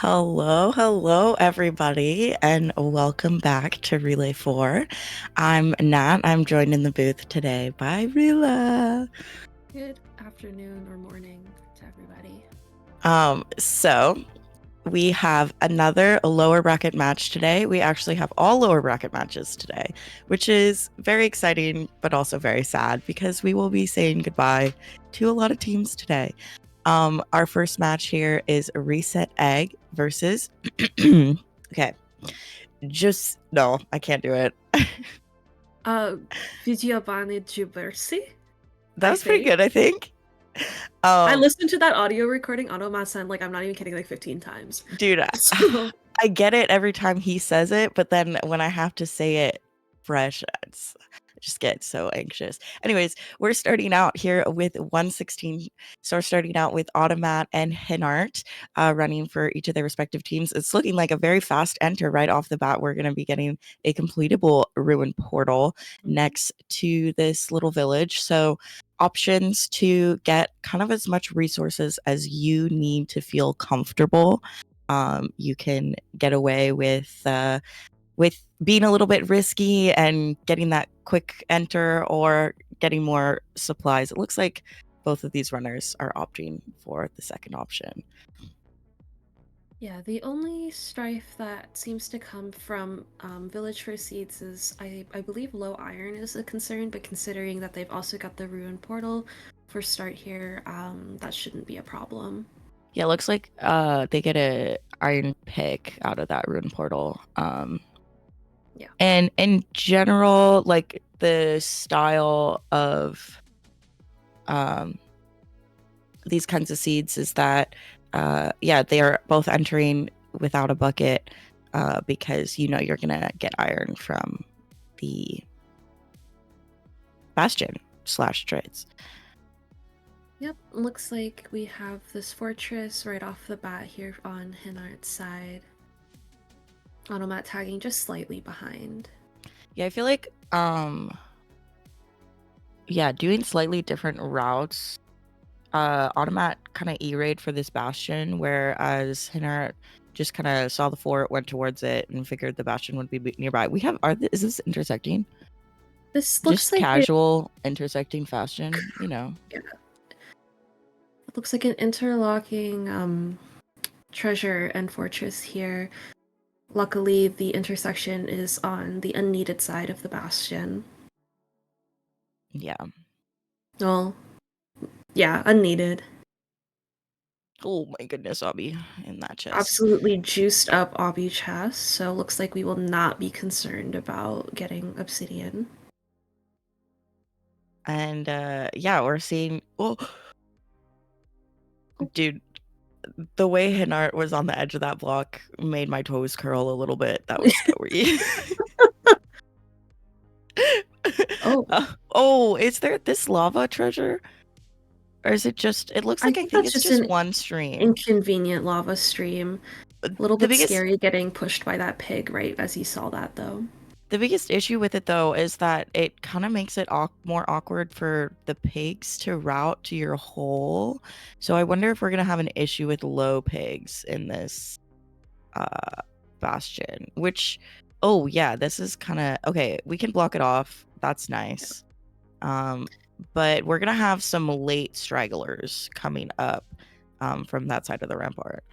Hello, everybody, and welcome back to Relay 4. I'm Nat. I'm joined in the booth today by Rila. Good afternoon or morning to everybody. So we have another lower bracket match today. We actually have all lower bracket matches today, which is very exciting, but also very sad because we will be saying goodbye to a lot of teams today. Our first match here is Reset Egg versus okay. Just no, I can't do it. Wydziabane Dziubersy, That I was pretty think. good, I think. I Um, listened to that audio recording on Omasan, like I'm not even kidding, like 15 times. dude, So I get it every time he says it, but then when I have to say it fresh, I just get so anxious. Anyways, we're starting out here with 116. So we're starting out with Automat and Hinart running for each of their respective teams. It's looking like a very fast enter right off the bat. We're going to be getting a completable ruin portal next to this little village. So options to get kind of as much resources as you need to feel comfortable. You can get away with being a little bit risky and getting that quick enter or getting more supplies. It looks like both of these runners are opting for the second option. yeah, the only strife that seems to come from Village for Seeds is I believe low iron is a concern, but considering that they've also got the ruin portal for start here, that shouldn't be a problem. Yeah, it looks like they get a iron pick out of that rune portal. Yeah. And in general, like the style of these kinds of seeds is that yeah, they are both entering without a bucket because you know you're gonna get iron from the bastion / trades. Yep, looks like we have this fortress right off the bat here on Hinart's side. Automat tagging just slightly behind. Yeah, I feel like yeah, doing slightly different routes. Automat kind of E-raid for this bastion, whereas Hinart just kind of saw the fort, went towards it, and figured the bastion would be nearby. We have is this intersecting? This looks Just like it. casual intersecting bastion, you know. Yeah, it looks like an interlocking treasure and fortress here. Luckily, the intersection is on the unneeded side of the bastion. Yeah. Well, yeah, unneeded. Oh my goodness, Abby in that chest. Absolutely juiced up obby chest, so looks like we will not be concerned about getting obsidian. And yeah, we're seeing dude, the way Hinart was on the edge of that block made my toes curl a little bit. That was scary. Oh, Oh, is there this lava treasure? Or is it just it looks I like I think think that's it's just just an one stream. inconvenient lava stream. A little The bit biggest scary getting pushed by that pig right as he saw that, though. The biggest issue with it, though, is that it kind of makes it more awkward for the pigs to route to your hole. So I wonder if we're gonna have an issue with low pigs in this bastion. Which, oh yeah, this is kind of okay. We can block it off. That's nice. But we're gonna have some late stragglers coming up from that side of the rampart.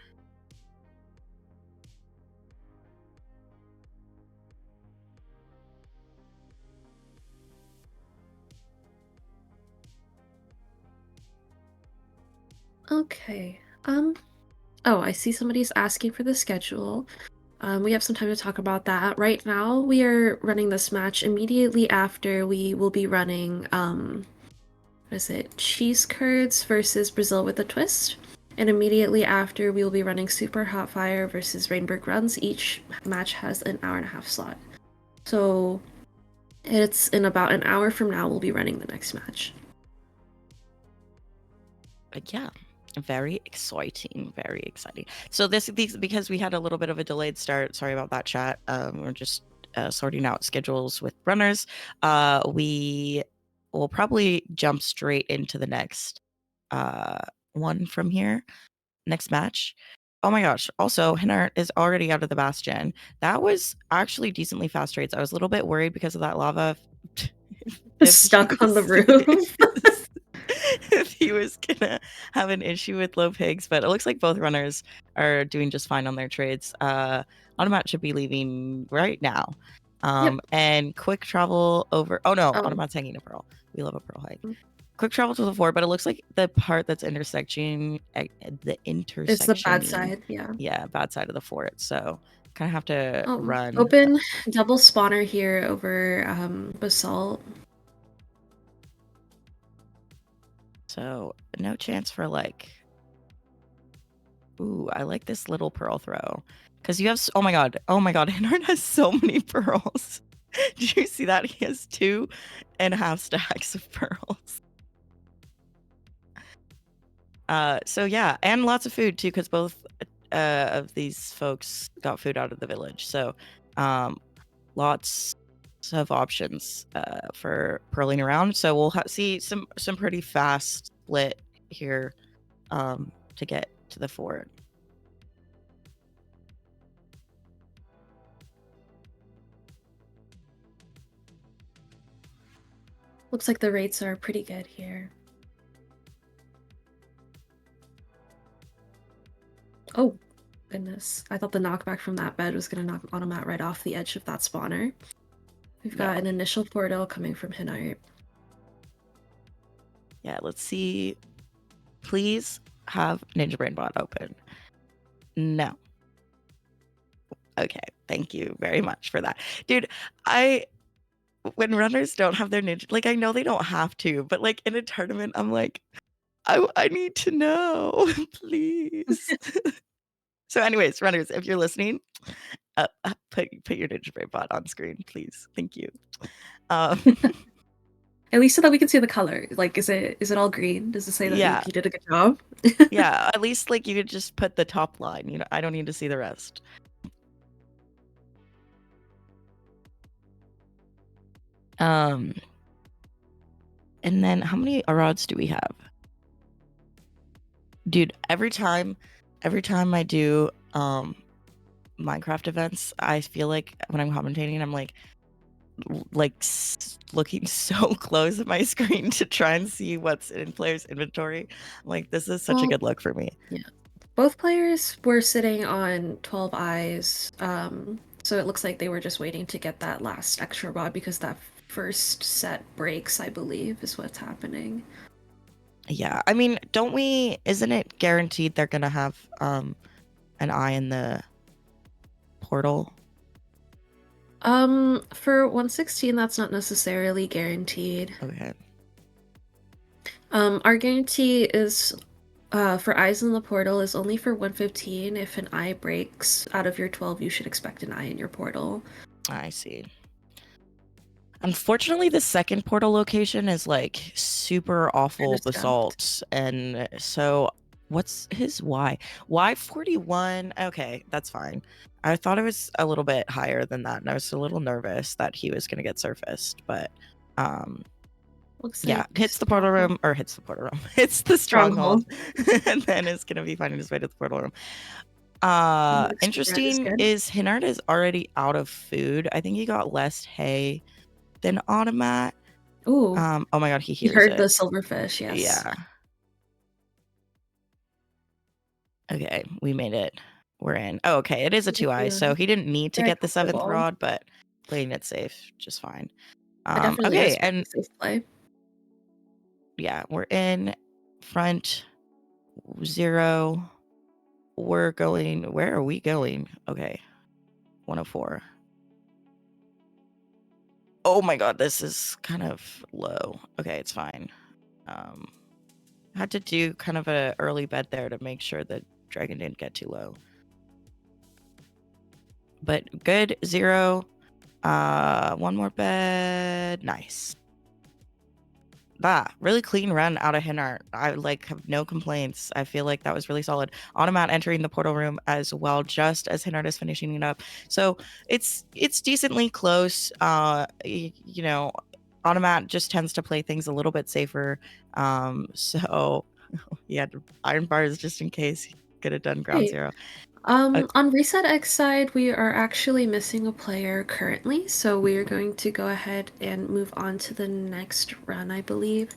Okay. Oh, I see somebody's asking for the schedule. We have some time to talk about that. Right now, we are running this match immediately after we will be running, what is it? Cheese curds versus Brazil with a twist. And immediately after, we will be running Super Hot Fire versus Rainbird Runs. Each match has an hour and a half slot. So it's in about an hour from now, we'll be running the next match. Yeah, very exciting, very exciting. So these because we had a little bit of a delayed start. Sorry about that, chat. We're just sorting out schedules with runners. We will probably jump straight into the next one from here, next match. Oh my gosh. Also, Hinart is already out of the bastion. That was actually decently fast trades. I was a little bit worried because of that lava. if he Stuck on the was roof. if he was gonna have an issue with low pigs, but it looks like both runners are doing just fine on their trades. Automat should be leaving right now. Yep. And quick travel over. Oh no, Oh. Automat's hanging a pearl. We love a pearl hike. Quick travel to the fort, but it looks like the part that's intersecting the It's the bad intersection. side, yeah. Yeah, bad side of the fort. So kind of have to run. Open double spawner here over basalt. So no chance for like. Ooh, I like this little pearl throw. Because you have, oh my god, Hinard has so many pearls. Did you see that? He has 2.5 stacks of pearls. So yeah, and lots of food too, because both of these folks got food out of the village. So lots of options for pearling around. So we'll see some pretty fast split here to get to the fort. Looks like the rates are pretty good here. Oh, goodness. I thought the knockback from that bed was going to knock Automat right off the edge of that spawner. We've got an initial portal coming from Hinart. Yeah, let's see. Please have Ninja Brain Bot open. No. Okay, thank you very much for that. Dude, when runners don't have their ninja, like I know they don't have to, but like in a tournament, I'm like, I need to know, please. So anyways, runners, if you're listening, put your Ninja Brain Bot on screen, please. Thank you. At least so that we can see the color. Like, is it all green? Does it say that yeah. you did a good job? Yeah, at least like you could just put the top line. You know, I don't need to see the rest. And then how many rods do we have? Dude, every time I do Minecraft events, I feel like when I'm commentating, I'm like looking so close at my screen to try and see what's in players' inventory. Like this is such a good look for me. Yeah. Both players were sitting on 12 eyes, so it looks like they were just waiting to get that last extra rod because that first set breaks, I believe, is what's happening. Yeah, I mean, isn't it guaranteed they're gonna have an eye in the portal? For 116, that's not necessarily guaranteed. Okay. Our guarantee is for eyes in the portal is only for 115. If an eye breaks out of your 12, you should expect an eye in your portal. I see. Unfortunately, the second portal location is like super awful basalt, and so what's his Y? Y41. Okay, that's fine. I thought it was a little bit higher than that, and I was a little nervous that he was gonna get surfaced, but yeah, hits the portal room. Hits the stronghold, and then is gonna be finding his way to the portal room. Interesting is Hinard is already out of food. I think he got less hay than Automat. Ooh. Oh my god, he hears heard it. the silverfish, yes. Yeah. Okay, we made it. We're in. Oh, okay, it is a 2-eye, so he didn't need to get the 7th rod, but playing it safe, just fine. Okay, and safe play. Yeah, we're in front 0. We're going. Where are we going? Okay, 104. Oh my god, this is kind of low. Okay, it's fine. Had to do kind of a early bed there to make sure the dragon didn't get too low. But good, 0. One more bed. Nice. Really clean run out of Hinart. I have no complaints. I feel like that was really solid. Automat entering the portal room as well, just as Hinart is finishing it up. So it's decently close. You know, Automat just tends to play things a little bit safer. So he had iron bars just in case Get it done, ground Great. zero. On Reset X side, we are actually missing a player currently, so we are going to go ahead and move on to the next run, I believe.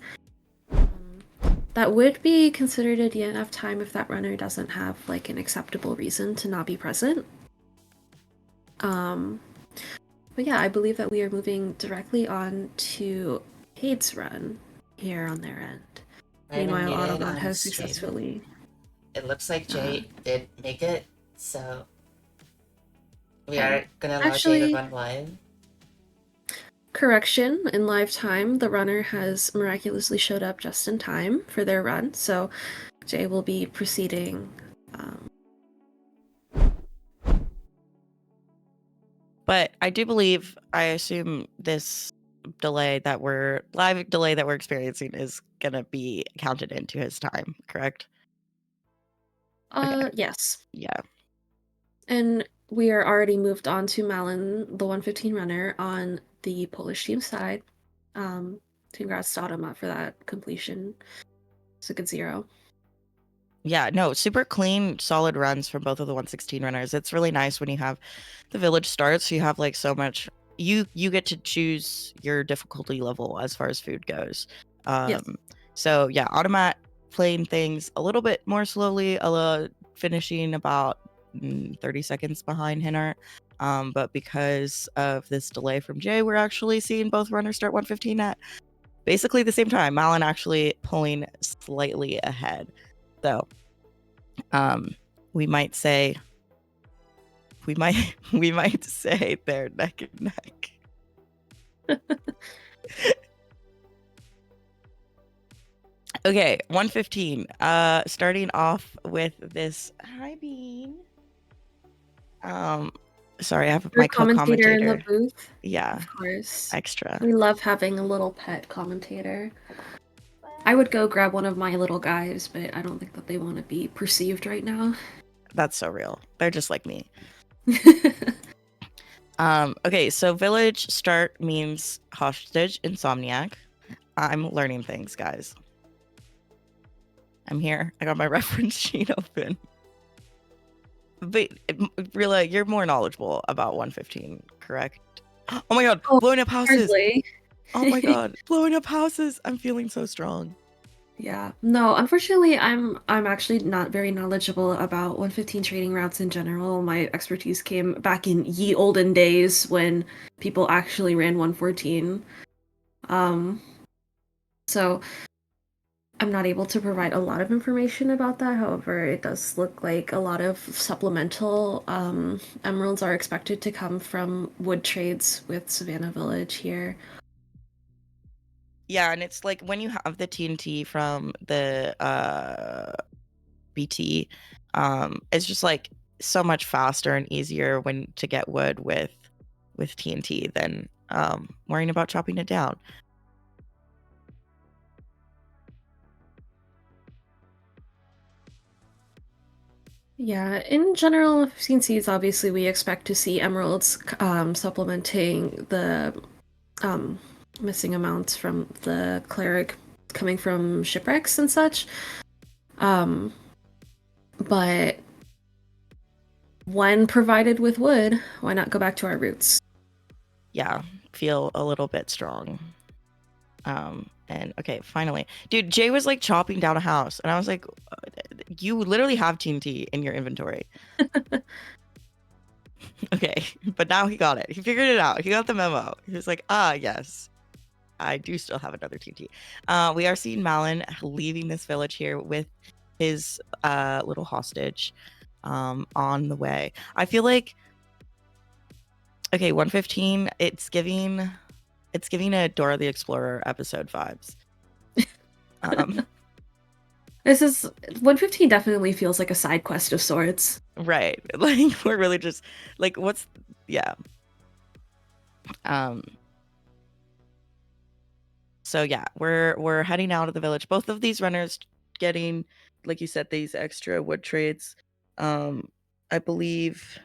That would be considered a DNF time if that runner doesn't have like an acceptable reason to not be present. But yeah, I believe that we are moving directly on to Cade's run here on their end. I haven't Meanwhile, made it Autobot on has stream. successfully. It looks like Uh, Jay did make it, so we okay. are gonna allow Jay to Actually, run live. correction, in live time, the runner has miraculously showed up just in time for their run, so Jay will be proceeding. But I do believe, I assume this live delay that we're experiencing is gonna be counted into his time, correct? Okay. Yes. Yeah. And we are already moved on to Malin, the 115 runner, on the Polish team side. Congrats to Automat for that completion. It's a good 0. Yeah, no, super clean, solid runs from both of the 116 runners. It's really nice when you have the village starts, you have like so much, you get to choose your difficulty level as far as food goes. Yes. So yeah, Automat playing things a little bit more slowly, finishing about 30 seconds behind Hinner. But because of this delay from Jay, we're actually seeing both runners start 115 at basically the same time. Malin actually pulling slightly ahead. So we might say we might say they're neck and neck. Okay, 115. Starting off with this. Hi, Bean. Sorry, I have Your my commentator in the co-commentator. booth. Yeah, Of course. extra. We love having a little pet commentator. I would go grab one of my little guys, but I don't think that they want to be perceived right now. That's so real. They're just like me. Okay, so village start means hostage, insomniac. I'm learning things, guys. I'm here. I got my reference sheet open. But Rila, you're more knowledgeable about 115, correct? Oh my god, Oh, blowing up houses. hardly. Oh my god, blowing up houses. I'm feeling so strong. Yeah. No, unfortunately, I'm actually not very knowledgeable about 115 trading routes in general. My expertise came back in ye olden days when people actually ran 114. So I'm not able to provide a lot of information about that. However, it does look like a lot of supplemental emeralds are expected to come from wood trades with Savannah Village here. Yeah, and it's like when you have the TNT from the BT, it's just like so much faster and easier when to get wood with TNT than worrying about chopping it down. Yeah, in general, 15 seeds, obviously, we expect to see emeralds supplementing the missing amounts from the cleric coming from shipwrecks and such. But when provided with wood, why not go back to our roots? Yeah, feel a little bit strong. And okay, finally. Dude, Jay was like chopping down a house, and I was like, you literally have TNT in your inventory. Okay, but now he got it. He figured it out. He got the memo. He was like, yes, I do still have another TNT. We are seeing Malin leaving this village here with his little hostage on the way. I feel like, okay, 115, it's giving a Dora the Explorer episode vibes. This is 115 definitely feels like a side quest of sorts. Right. Like we're really just like yeah. So yeah, we're heading out of the village. Both of these runners getting, like you said, these extra wood trades. I believe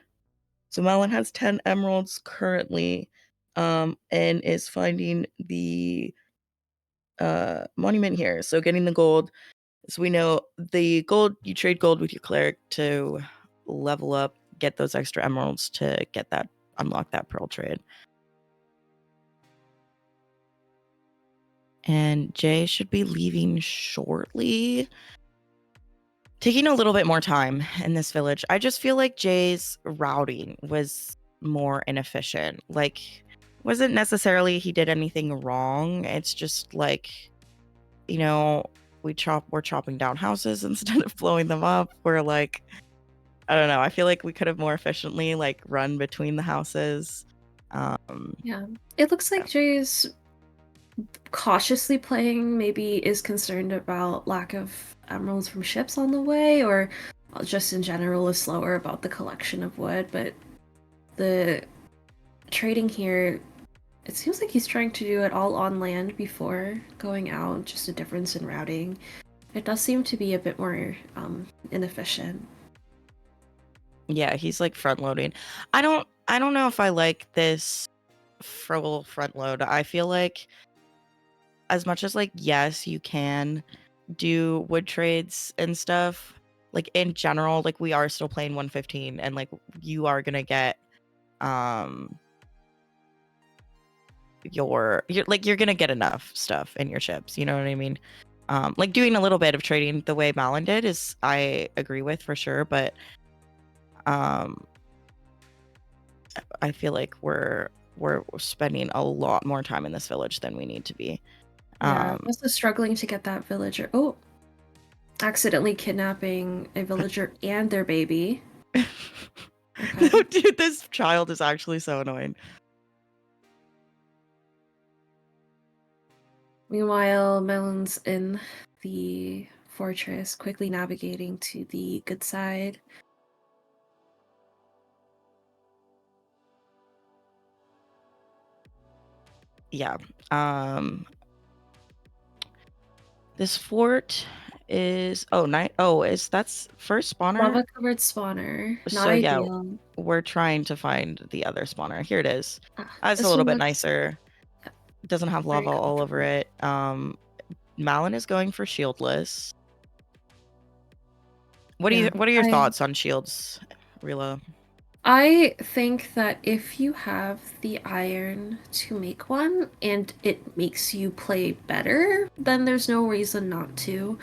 so Melon has 10 emeralds currently, and is finding the monument here. So getting the gold So we know the gold, you trade gold with your cleric to level up, get those extra emeralds to get that, unlock that pearl trade. And Jay should be leaving shortly. Taking a little bit more time in this village. I just feel like Jay's routing was more inefficient. Like, wasn't necessarily he did anything wrong. It's just like, you know, we're chopping down houses instead of blowing them up. We're like, I don't know. I feel like we could have more efficiently like run between the houses. Yeah. It looks like Jay's cautiously playing, maybe is concerned about lack of emeralds from ships on the way, or just in general is slower about the collection of wood. But the trading here, it seems like he's trying to do it all on land before going out, just a difference in routing. It does seem to be a bit more inefficient. Yeah, he's like front loading. I don't know if I like this full front load. I feel like as much as like yes, you can do wood trades and stuff, like in general, like we are still playing 115 and like you are gonna get you're gonna get enough stuff in your ships, you know what I mean? Like doing a little bit of trading the way Malin did is I agree with for sure, but I feel like we're spending a lot more time in this village than we need to be. Yeah, I'm also struggling to get that villager. Oh, accidentally kidnapping a villager and their baby. Okay. No, dude, this child is actually so annoying. Meanwhile, Melon's in the fortress, quickly navigating to the good side. Yeah. This fort is is that's first spawner? Lava covered spawner. Not So yeah, ideal. we're trying to find the other spawner. Here it is. It's This a little one bit looks nicer. It doesn't have very lava all over comfortable. it. Malin is going for shieldless. What are your thoughts on shields, Rila? I think that if you have the iron to make one and it makes you play better, then there's no reason not to.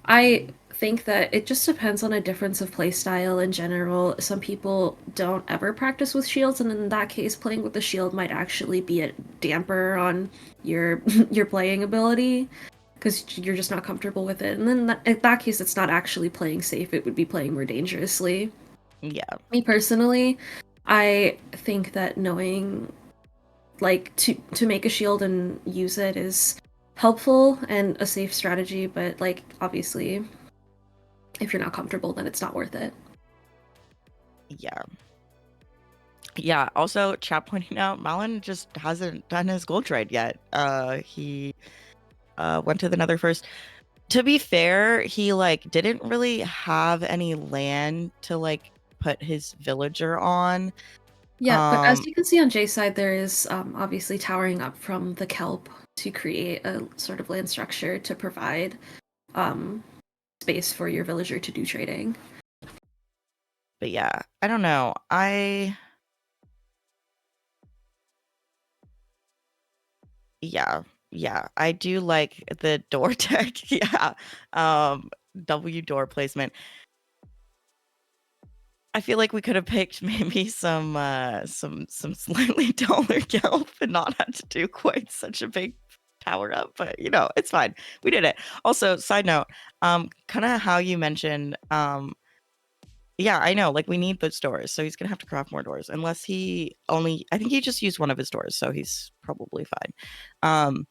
I think that it just depends on a difference of playstyle in general. Some people don't ever practice with shields, and in that case, playing with the shield might actually be a damper on your your playing ability because you're just not comfortable with it. And then in that case, it's not actually playing safe; it would be playing more dangerously. Yeah. Me personally, I think that knowing like to make a shield and use it is helpful and a safe strategy, but like obviously if you're not comfortable then it's not worth it. Yeah. Yeah, also chat pointing out Malin just hasn't done his gold trade yet. He went to the Nether first. To be fair, he like didn't really have any land to like put his villager on. Yeah, but as you can see on Jay's side, there is obviously towering up from the kelp to create a sort of land structure to provide space for your villager to do trading. But yeah, I don't know. Yeah, I do like the door tech. Yeah. W door placement. I feel like we could have picked maybe some slightly taller kelp and not had to do quite such a big power up, but you know, it's fine. We did it. Also, side note, kind of how you mentioned, yeah, I know, like we need those doors, so he's gonna have to craft more doors. Unless I think he just used one of his doors, so he's probably fine.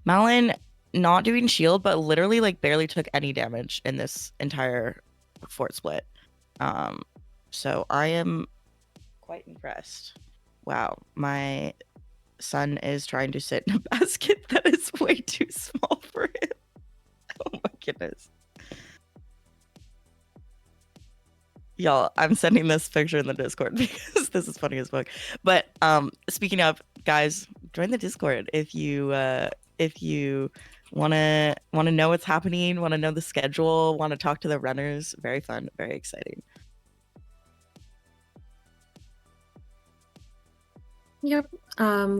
Malin not doing shield, but literally like barely took any damage in this entire fort split. So I am quite impressed. Wow, my son is trying to sit in a basket that is way too small for him. Oh my goodness. Y'all, I'm sending this picture in the Discord because this is funny as fuck. But speaking of, guys, join the Discord if you wanna know what's happening, wanna know the schedule, wanna talk to the runners. Very fun, very exciting. Yep.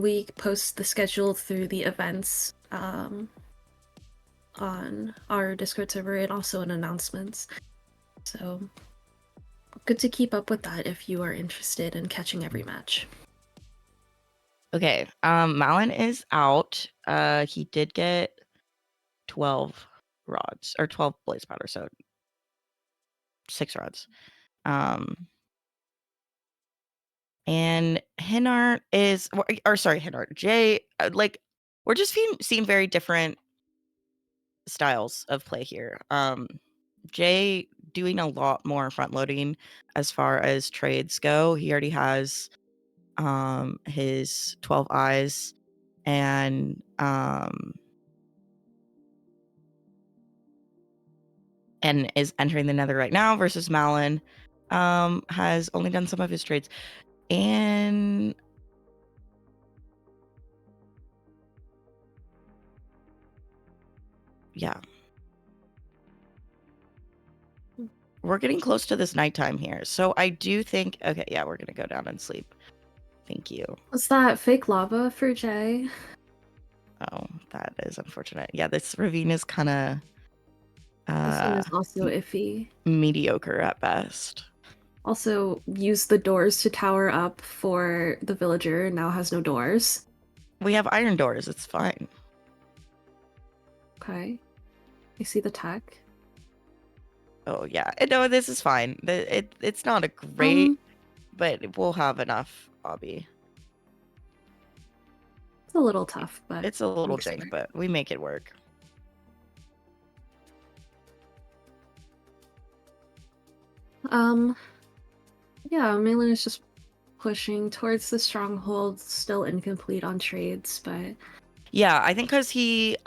We post the schedule through the events on our Discord server and also in announcements. So good to keep up with that if you are interested in catching every match. Okay, Malin is out. He did get 12 rods or 12 blaze powder, so 6 rods. And Hinart is, or sorry, Hinart, Jay, like, we're just seeing very different styles of play here. Jay doing a lot more front loading as far as trades go. He already has his 12 eyes and is entering the nether right now, versus Malin has only done some of his trades. And yeah, we're getting close to this nighttime here. So I do think, okay, yeah, we're gonna go down and sleep. Thank you. Was that fake lava for Jay? Oh, that is unfortunate. Yeah, this ravine is kind of This one is also iffy. mediocre at best. Also, used the doors to tower up for the villager, now has no doors. We have iron doors, it's fine. Okay. I see the tech. Oh yeah, no, this is fine. It's not a great, but we'll have enough obby. It's a little tough, but it's a little jank, but we make it work. Yeah, Malin is just pushing towards the stronghold, still incomplete on trades, but yeah, I think because he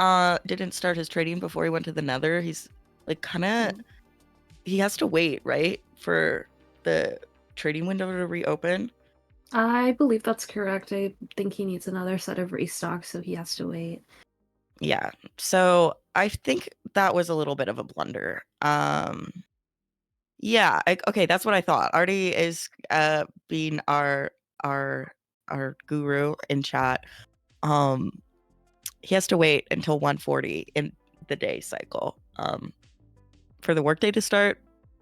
didn't start his trading before he went to the nether, he's like kind of he has to wait, right, for the trading window to reopen. I believe that's correct. I think he needs another set of restock, so he has to wait. Yeah, so I think that was a little bit of a blunder. Yeah, okay, that's what I thought. Artie is being our guru in chat. He has to wait until 1:40 in the day cycle for the workday to start.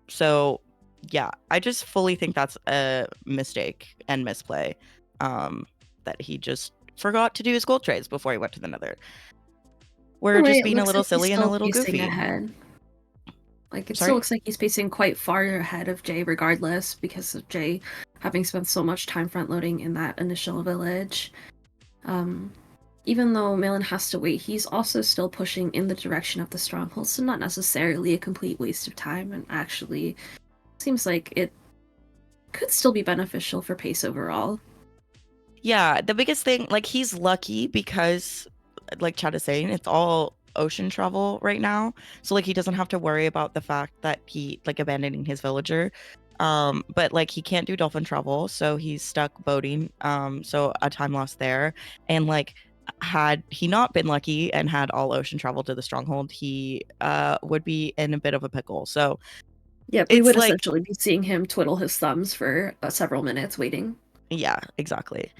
So yeah, I just fully think that's a mistake and misplay, that he just forgot to do his gold trades before he went to the nether. We're just being a little silly and a little goofy. Ahead. Like, it still looks like he's pacing quite far ahead of Jay regardless, because of Jay having spent so much time front loading in that initial village. Even though Malin has to wait, he's also still pushing in the direction of the stronghold, so not necessarily a complete waste of time, and actually seems like it could still be beneficial for pace overall. Yeah, the biggest thing, like, he's lucky because, like Chad is saying, it's all ocean travel right now, so like he doesn't have to worry about the fact that he like abandoning his villager, but like he can't do dolphin travel, so he's stuck boating, so a time loss there. And like, had he not been lucky and had all ocean travel to the stronghold, he would be in a bit of a pickle. So yeah, we would essentially be seeing him twiddle his thumbs for several minutes waiting. Yeah, exactly.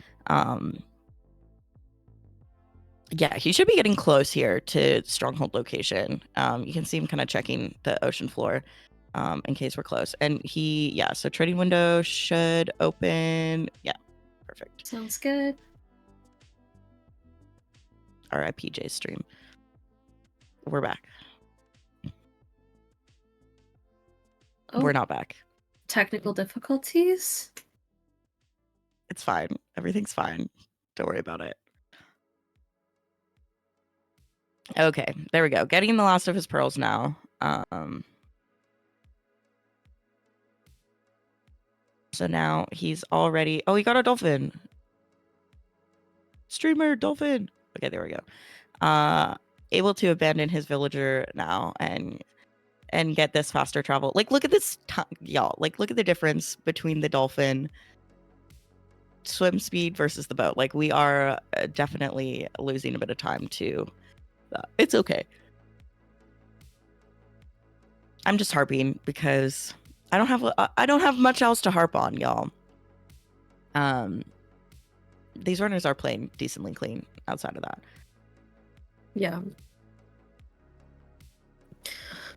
Yeah, he should be getting close here to stronghold location. You can see him kind of checking the ocean floor, in case we're close. And so trading window should open. Yeah, perfect. Sounds good. RIP J stream. We're back. Oh, we're not back. Technical difficulties? It's fine. Everything's fine. Don't worry about it. Okay, there we go. Getting the last of his pearls now. So now he's already... Oh, he got a dolphin. Streamer, dolphin. Okay, there we go. Able to abandon his villager now and get this faster travel. Like, look at this, y'all. Like, look at the difference between the dolphin swim speed versus the boat. Like we are definitely losing a bit of time to. It's okay. I'm just harping because I don't have much else to harp on, y'all. These runners are playing decently clean outside of that. Yeah.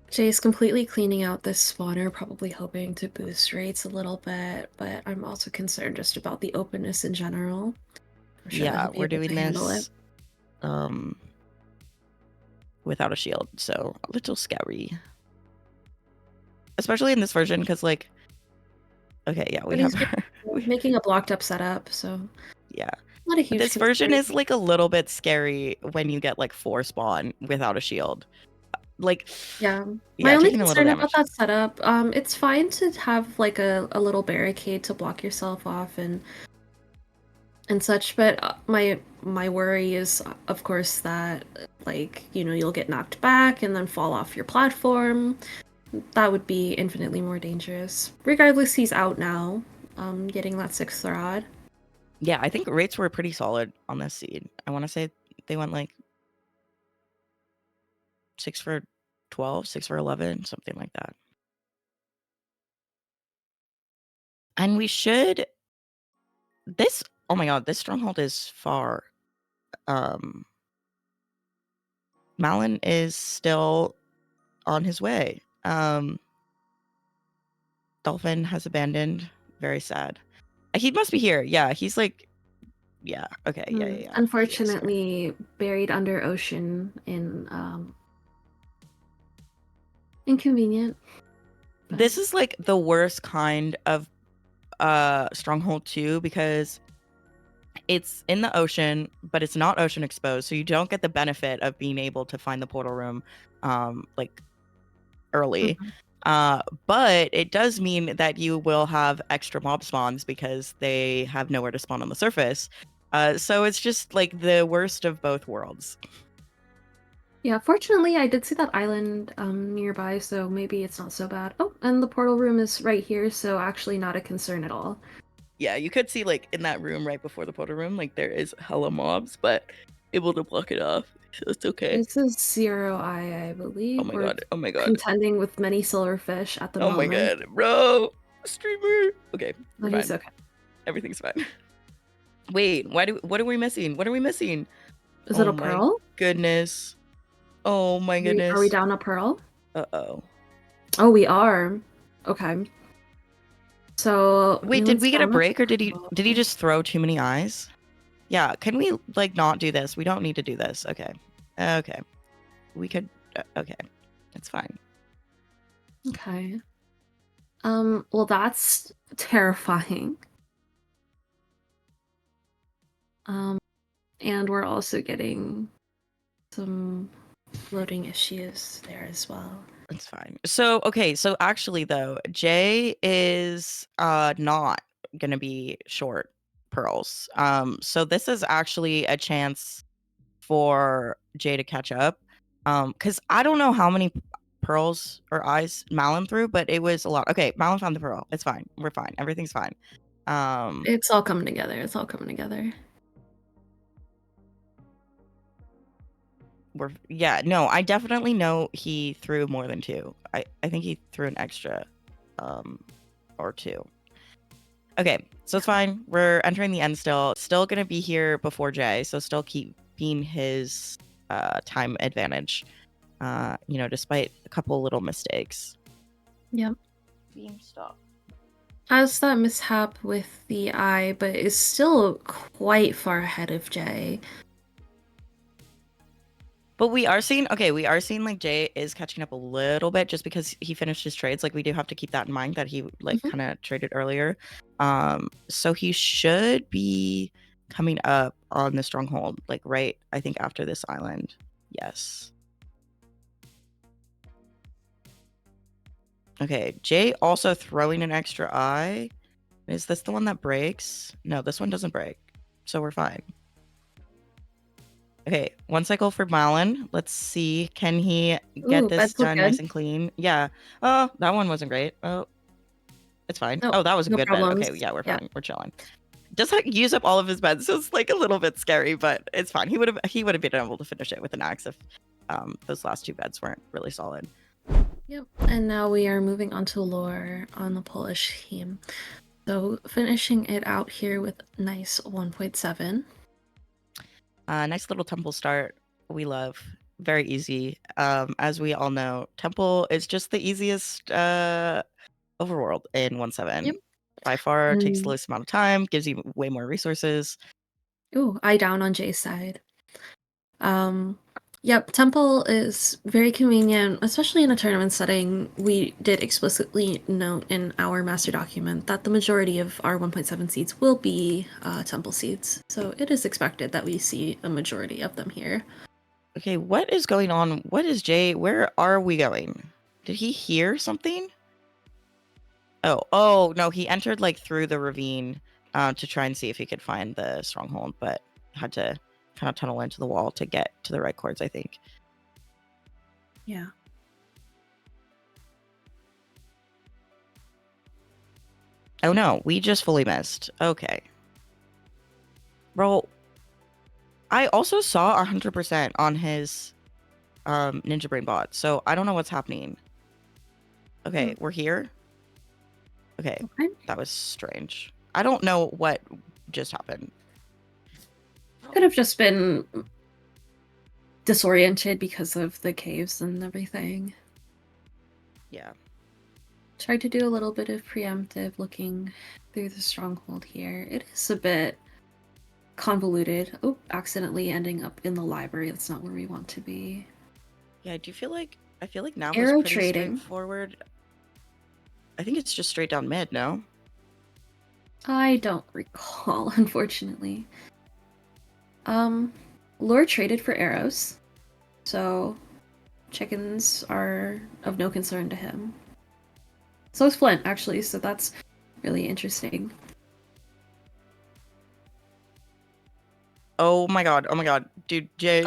Jay's completely cleaning out this spawner, probably hoping to boost rates a little bit, but I'm also concerned just about the openness in general. I'm sure that Yeah, he'll be we're able doing to handle this it. without a shield, so a little scary. Especially in this version, because like, okay, yeah, we But have he's making a blocked up setup, so yeah. not a But huge this version concern. is like a little bit scary when you get like 4 spawn without a shield. Like, Yeah. My yeah, only taking a little concern about damage. that setup, it's fine to have like a little barricade to block yourself off and such, but my worry is of course that like, you know, you'll get knocked back and then fall off your platform. That would be infinitely more dangerous. Regardless, he's out now, getting that 6th rod. Yeah, I think rates were pretty solid on this seed. I want to say they went like 6 for 12, 6 for 11, something like that. And we should this oh my god, this stronghold is far. Malin is still on his way. Dolphin has abandoned. Very sad. He must be here. Yeah, he's like yeah, okay, yeah. He is here. Unfortunately, buried under ocean in inconvenient. But This is like the worst kind of stronghold too, because it's in the ocean, but it's not ocean exposed, so you don't get the benefit of being able to find the portal room like early. Mhm. But it does mean that you will have extra mob spawns because they have nowhere to spawn on the surface. So it's just like the worst of both worlds. Yeah, fortunately, I did see that island nearby, so maybe it's not so bad. Oh, and the portal room is right here, so actually not a concern at all. Yeah, you could see like in that room right before the portal room, like there is hella mobs, but able to block it off. So it's okay. This is 0i, I Oh believe. my We're god. Oh my god. contending with many silverfish at the Oh my moment. god, bro. Streamer. Okay, we're But he's fine. okay. Everything's fine. Wait, what are we missing? What are we missing? Is it Oh a my pearl? goodness. Oh my Are we goodness. down a pearl? Uh-oh. Oh, we are. Okay. So Wait, did Leland's we get a down a break or did he pearl. just throw too many eyes? Yeah, can we like not do this? We don't need to do this. Okay. Okay. We could okay. It's fine. Okay. Well, that's terrifying. And we're also getting some loading issues there as well. It's fine. So, okay, so actually though, Jay is not going to be short pearls. So this is actually a chance for Jay to catch up. Cuz I don't know how many pearls or eyes Malin threw, but it was a lot. Okay, Malin found the pearl. It's fine. We're fine. Everything's fine. It's all coming together. It's all coming together. Yeah, no, I definitely know he threw more than 2. I think he threw an extra or 2. Okay, so it's fine. We're entering the end still gonna be here before Jay, so still keeping his time advantage, you know, despite a couple little mistakes. Yep. Beam stop. Has that mishap with the eye, but is still quite far ahead of Jay. But we are seeing like Jay is catching up a little bit just because he finished his trades. Like we do have to keep that in mind that he like kind of traded earlier. So he should be coming up on the stronghold, like right, I think after this island. Yes. Okay, Jay also throwing an extra eye. Is this the one that breaks? No, this one doesn't break. So we're fine. Okay, 1 cycle for Malin. Let's see. Can he get this done nice and clean? Yeah. Oh, that one wasn't great. Oh, it's fine. Nope, Oh, that was a no good bed. problems. Okay, yeah, we're fine. We're chilling. Does not use up all of his beds, so it's like a little bit scary, but it's fine. He would have been able to finish it with an axe if those last 2 beds weren't really solid. Yep. And now we are moving on to lore on the Polish team. So finishing it out here with nice 1.7. Nice little temple start. We love. Very easy. As we all know, temple is just the easiest overworld in 1.7. Yep. By far, takes the And least amount of time, gives you way more resources. ooh, I down on Jay's side. Yep, temple is very convenient, especially in a tournament setting. We did explicitly note in our master document that the majority of our 1.7 seeds will be temple seeds, so it is expected that we see a majority of them here. Okay, what is going on? What is Jay? Where are we going? Did he hear something? Oh no, he entered like through the ravine to try and see if he could find the stronghold, but had to kind of tunnel into the wall to get to the right chords, I think. Yeah. Oh no, we just fully missed. Okay. Bro, I also saw 100% on his Ninja Brain bot, so I don't know what's happening. Okay, we're here. Okay, that was strange. I don't know what just happened. Could have just been disoriented because of the caves and everything. Yeah. Tried to do a little bit of preemptive looking through the stronghold here. It is a bit convoluted. Oh, accidentally ending up in the library. That's not where we want to be. Yeah, I feel like now Arrow is pretty trading. straightforward. I think it's just straight down mid, no? I don't recall, unfortunately. Lore traded for arrows, so chickens are of no concern to him. So is Flint, actually, so that's really interesting. Oh my god, dude, Jay,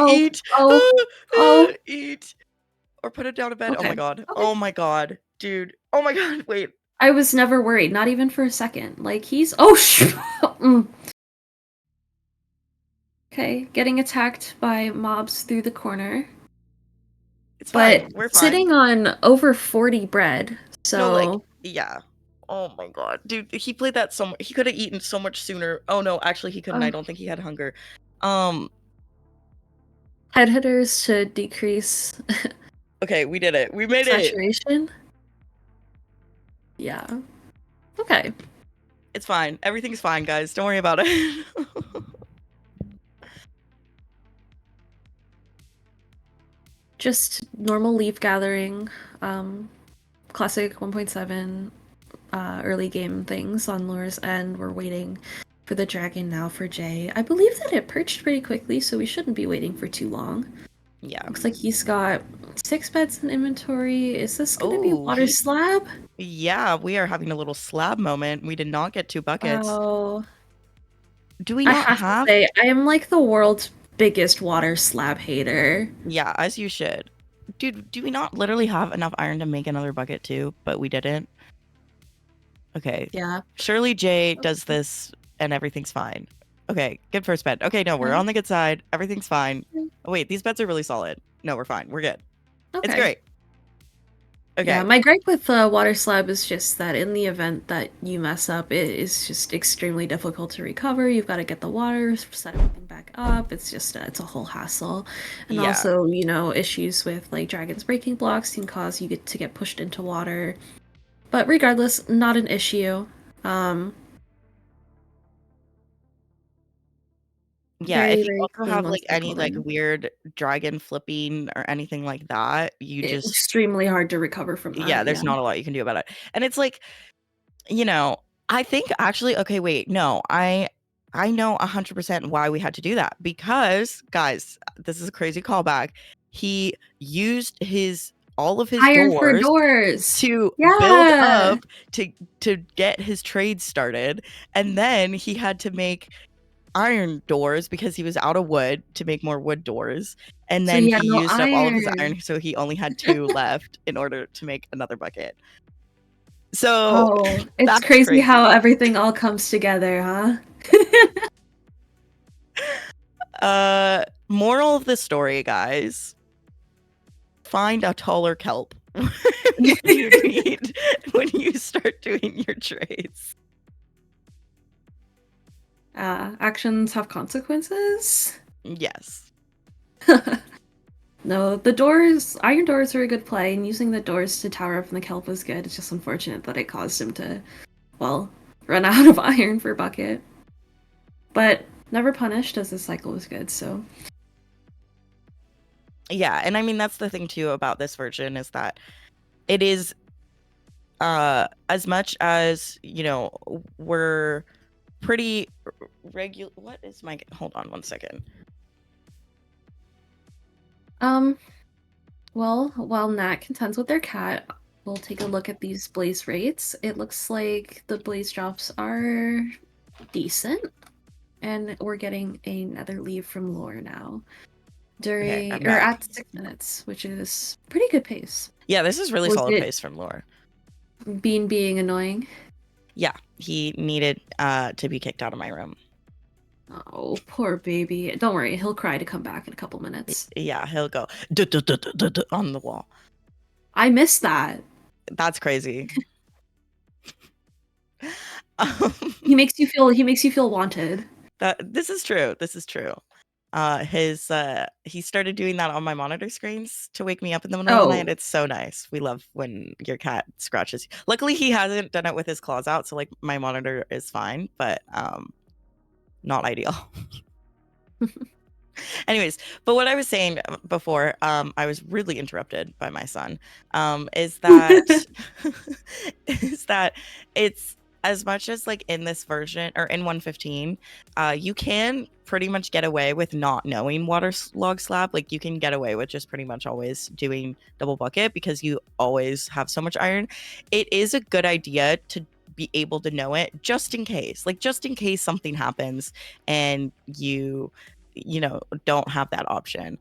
eat! Eat! Or put it down to bed. Okay. Oh my god. Okay. Oh my god, dude. Oh my god, wait. I was never worried, not even for a second. Like, he's... Oh, Okay, getting attacked by mobs through the corner. It's fine. We're fine. Sitting on over 40 bread, so... No, like, yeah. Oh my god. Dude, he played that so much. He could have eaten so much sooner. Oh no, actually he couldn't. I don't think he had hunger. Head hitters to decrease... Okay, we did it. We made saturation? Yeah. Okay. It's fine. Everything's fine, guys. Don't worry about it. Just normal leaf gathering, classic 1.7 early game things on Lure's end. We're waiting for the dragon now for Jay. I believe that it perched pretty quickly, so we shouldn't be waiting for too long. Yeah. Looks like he's got 6 beds in inventory. Is this going to be water slab? Yeah, we are having a little slab moment. We did not get 2 buckets. Oh. Do we not have... to say, I am like the world's biggest water slab hater. Yeah, as you should. Dude, do we not literally have enough iron to make another bucket too? But we didn't. Okay. Yeah. Surely Jay does this and everything's fine. Okay, good first bed. Okay, no, we're on the good side. Everything's fine. Oh, wait, these beds are really solid. No, we're fine. We're good. Okay. It's great. Okay. Yeah, my gripe with water slab is just that in the event that you mess up, it is just extremely difficult to recover. You've got to get the water, set everything back up. It's just, it's a whole hassle. And also, you know, issues with like dragons breaking blocks can cause you to get pushed into water. But regardless, not an issue. Yeah, if you also have like any like weird dragon flipping or anything like that, you it's just extremely hard to recover from that. Yeah, there's not a lot you can do about it. And it's like, you know, I think actually, okay, wait, no, I know 100% why we had to do that, because guys, this is a crazy callback. He used all of his iron for doors to build up to get his trade started, and then he had to make iron doors because he was out of wood to make more wood doors, and then he used up all of his iron, so he only had 2 left in order to make another bucket. So Oh, it's that's crazy how crazy. everything all comes together, huh? Moral of the story, guys. Find a taller kelp when when you start doing your trades. Actions have consequences. Yes. No, iron doors are a good play, and using the doors to tower up from the kelp was good. It's just unfortunate that it caused him to, well, run out of iron for bucket. But never punished, as his cycle was good, so. Yeah, and I mean that's the thing too about this version is that it is as much as, we're pretty regular. What is my hold on one second. Well, while Nat contends with their cat, we'll take a look at these blaze rates. It looks like the blaze drops are decent, and we're getting another leave from Lore now. Okay, I'm At back. 6 minutes, which is pretty good pace. Yeah, this is really Was solid it pace from Lore. Bean being annoying? Yeah, he needed to be kicked out of my room. Oh, poor baby. Don't worry, he'll cry to come back in a couple minutes. Yeah, he'll go on the wall. I missed that. That's crazy. He makes you feel wanted. This is true. This is true. He started doing that on my monitor screens to wake me up in the middle of the night. Oh, It's so nice. We love when your cat scratches you. Luckily he hasn't done it with his claws out, so like my monitor is fine, but not ideal. Anyways, but what I was saying before, I was rudely interrupted by my son, is that is that it's as much as like in this version or in 115, you can pretty much get away with not knowing water log slab. Like you can get away with just pretty much always doing double bucket because you always have so much iron. It is a good idea to be able to know it just in case, something happens and don't have that option.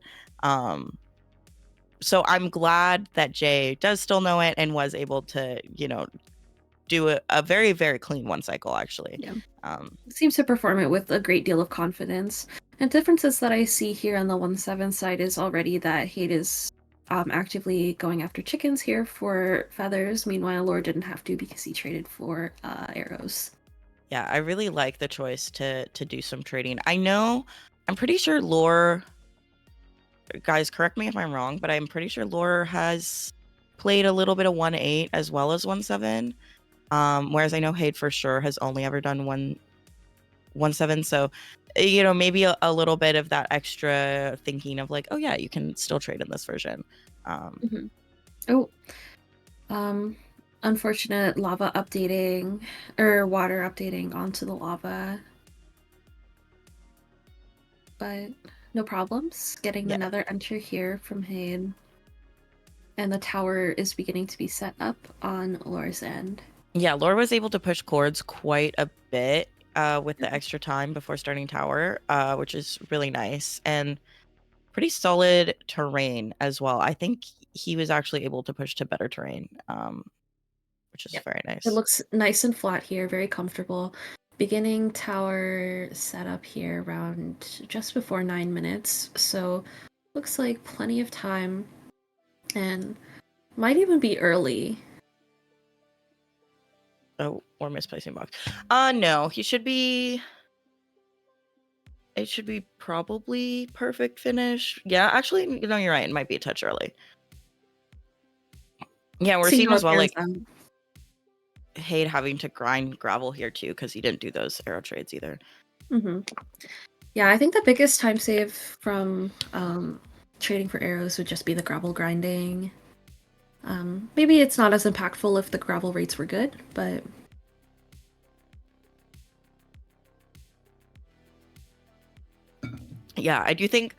So I'm glad that Jay does still know it and was able to, do a very, very clean one cycle, actually. Yeah. Seems to perform it with a great deal of confidence. And differences that I see here on the 1-7 side is already that Hade is actively going after chickens here for feathers. Meanwhile, Lore didn't have to because he traded for arrows. Yeah, I really like the choice to do some trading. I'm pretty sure Lore, guys, correct me if I'm wrong, but I'm pretty sure Lore has played a little bit of 1-8 as well as 1-7. Whereas I know Hade for sure has only ever done 1-7. So, maybe a little bit of that extra thinking of like, oh yeah, you can still trade in this version. Unfortunate lava updating or water updating onto the lava. But no problems. Getting Yeah. another enter here from Hade. And the tower is beginning to be set up on Lore's end. Yeah, Lore was able to push cords quite a bit with the extra time before starting tower, which is really nice and pretty solid terrain as well. I think he was actually able to push to better terrain, which is very nice. It looks nice and flat here, very comfortable. Beginning tower setup here around just before 9 minutes, so looks like plenty of time and might even be early. Oh, or misplacing box. No, it should be probably perfect finish. Yeah, actually, you're right. It might be a touch early. Yeah, we're seeing as well like Hade having to grind gravel here too because he didn't do those arrow trades either. Yeah, I think the biggest time save from trading for arrows would just be the gravel grinding. Maybe it's not as impactful if the gravel rates were good, but yeah, I do think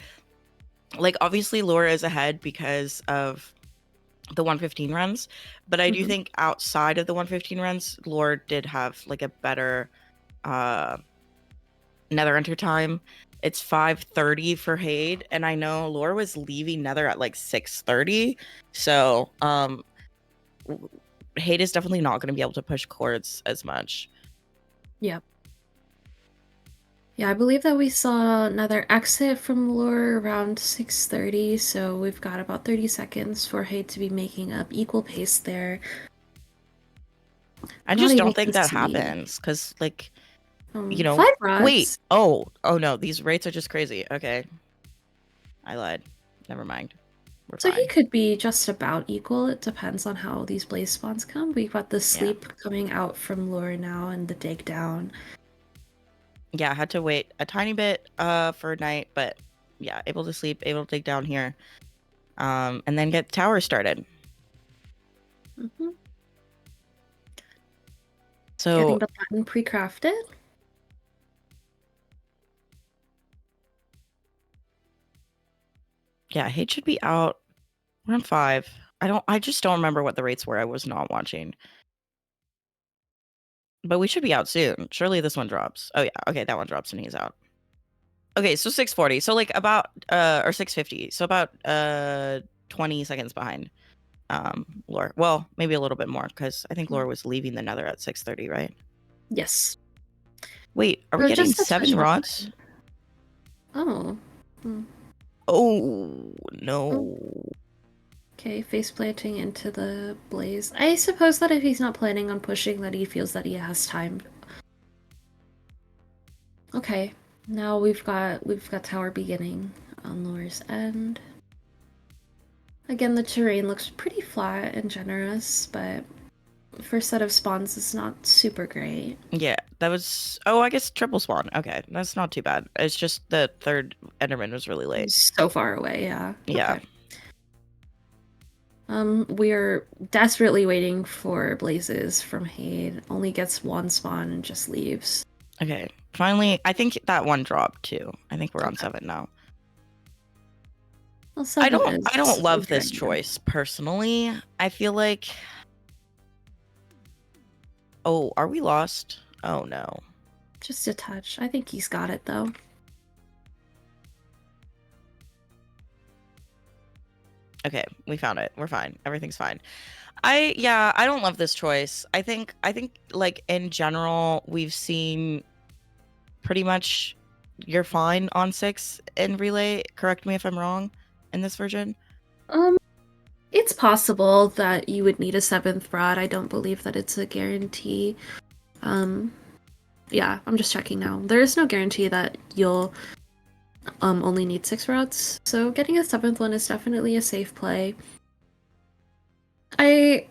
like obviously Laura is ahead because of the 115 runs, but I do think outside of the 115 runs, Laura did have like a better nether enter time. It's 5:30 for Hade, and I know Laura was leaving nether at like 6:30, so Hate is definitely not going to be able to push cords as much. Yep. Yeah, I believe that we saw another exit from Lure around 6:30, so we've got about 30 seconds for Hate to be making up equal pace there. I Not just even don't think that can see. happens because, like, you know, 5 wait. rods. Oh no, these rates are just crazy. Okay, I lied. Never mind. We're So he fine. could be just about equal. It depends on how these blaze spawns come. We've got the sleep coming out from Lure now and the dig down. Yeah, I had to wait a tiny bit for night, but yeah, able to sleep, able to dig down here, and then get the tower started. Mm-hmm. So Getting the button pre-crafted. yeah, Hate should be out. We're on 5. I just don't remember what the rates were. I was not watching. But we should be out soon. Surely this one drops. Oh yeah, okay, that one drops and he's out. Okay, so 640. So like about or 650. So about 20 seconds behind Lore. Well, maybe a little bit more because I think Lore was leaving the Nether at 6:30, right? Yes. Wait, are we getting Just a 7 touch rods? behind. Oh. Oh no. Okay, face planting into the blaze. I suppose that if he's not planning on pushing, that he feels that he has time. Okay, now we've got tower beginning on Lore's end. Again, the terrain looks pretty flat and generous, but first set of spawns is not super great. Yeah, that was. Oh, I guess triple spawn. Okay, that's not too bad. It's just the third Enderman was really late. So far away, yeah. Yeah. Okay. We're desperately waiting for blazes from Hade. Only gets one spawn and just leaves. Okay. Finally, I think that one dropped too. I think we're on 7 now. Well, 7 I don't love this good. choice personally. I feel like. Oh, are we lost? Oh no. Just a touch. I think he's got it though. Okay, we found it. We're fine. Everything's fine. I don't love this choice. I think like in general we've seen pretty much you're fine on 6 in relay. Correct me if I'm wrong in this version. It's possible that you would need a 7th rod. I don't believe that it's a guarantee. Yeah, I'm just checking now. There is no guarantee that you'll only need 6 rods. So getting a 7th one is definitely a safe play. I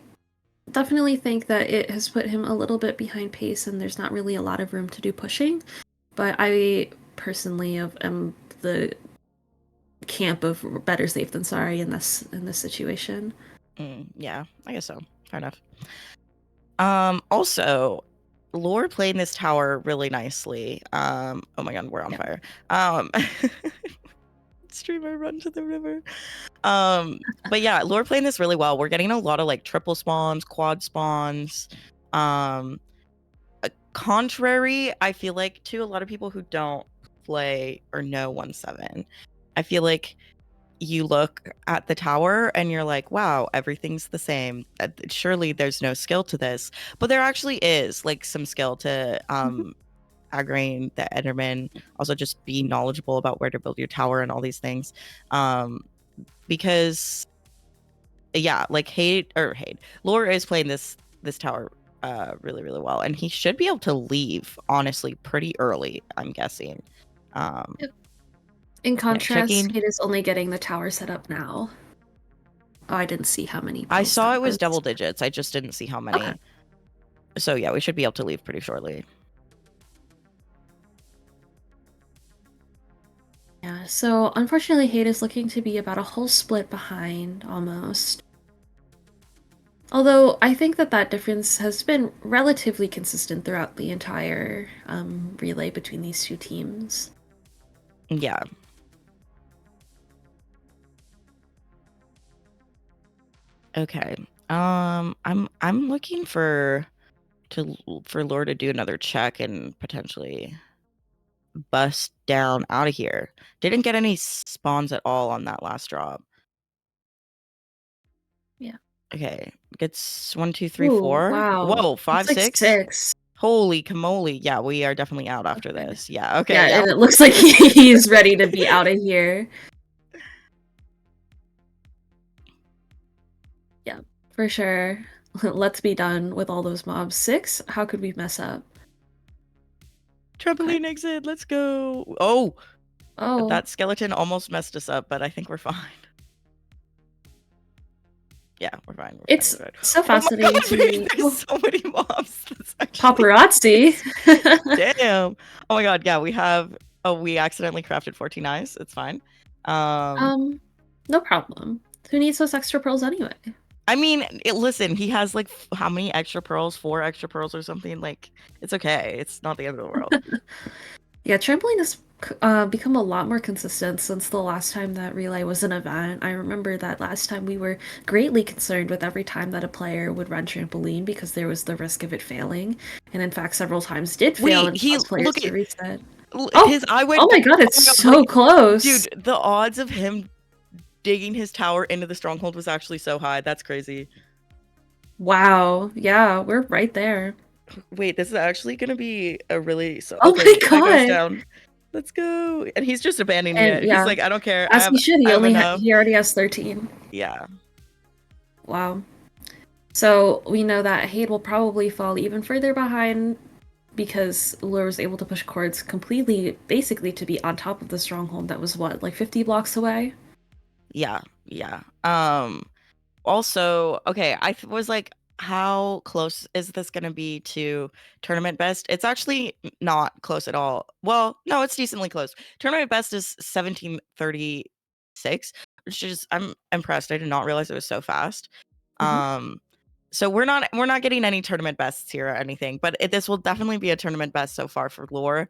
definitely think that it has put him a little bit behind pace and there's not really a lot of room to do pushing. But I personally am the camp of better safe than sorry in this situation. Yeah, I guess so. Fair enough. Also, Lore playing this tower really nicely. Oh my god, we're on fire. Streamer run to the river. But yeah, Lore playing this really well. We're getting a lot of like triple spawns, quad spawns. Contrary, I feel like to a lot of people who don't play or know 1.7, I feel like you look at the tower and you're like, wow, everything's the same. Surely there's no skill to this. But there actually is like some skill to aggroing the Enderman. Also just be knowledgeable about where to build your tower and all these things. Because yeah, like Lore is playing this tower really, really well. And he should be able to leave, honestly, pretty early, I'm guessing. In contrast, checking. it is only getting the tower set up now. Oh, I didn't see how many. I saw it was was double digits. I just didn't see how many. Okay. So yeah, we should be able to leave pretty shortly. Yeah, so unfortunately Hade is looking to be about a whole split behind, almost. Although I think that difference has been relatively consistent throughout the entire relay between these two teams. Yeah. Okay. I'm looking for Lore to do another check and potentially bust down out of here. Didn't get any spawns at all on that last drop. Yeah. Okay, gets 1, 2, 3, Ooh, 4. wow. Whoa, 5, It's like 6. 6. Holy camole! Yeah, we are definitely out after Okay. this. Yeah. Okay. Yeah, Yeah. and it looks like he's ready to be out of here. Yeah, for sure. Let's be done with all those mobs. 6? How could we mess up? Trampoline exit. Let's go. Oh, Oh, that skeleton almost messed us up, but I think we're fine. Yeah, we're fine. We're fine. it's We're fine. so Oh my fascinating god, to babe, me. there's so many mobs. That's actually Paparazzi. damn. Oh my god, yeah, we have. Oh, we accidentally crafted 14 eyes. It's fine. No problem. Who needs those extra pearls anyway? I mean, listen, he has like how many extra pearls? 4 extra pearls or something. Like, it's okay. It's not the end of the world. Yeah, trampoline has become a lot more consistent since the last time that relay was an event. I remember that last time we were greatly concerned with every time that a player would run trampoline because there was the risk of it failing, and in fact, several times did fail Wait, and he cause players look to at reset. his eye Oh went. my god, Oh it's my god, so wait, close. dude, the odds of him digging his tower into the stronghold was actually so high. That's crazy. Wow. Yeah, we're right there. Wait, this is actually gonna be a really Oh okay. my That goes god. down. Let's go. And he's just abandoning And it. He's yeah, like, I don't care. as he should. I He have only enough. he already has 13. Yeah. Wow. So we know that Hade will probably fall even further behind because Lure was able to push cords completely, basically to be on top of the stronghold that was what, like 50 blocks away? Yeah. Yeah. Also, okay, was like, how close is this going to be to tournament best? It's actually not close at all. Well, no, it's decently close. Tournament best is 1736, which is I'm impressed. I did not realize it was so fast. Mhm. So we're not getting any tournament bests here or anything, but this will definitely be a tournament best so far for Lore.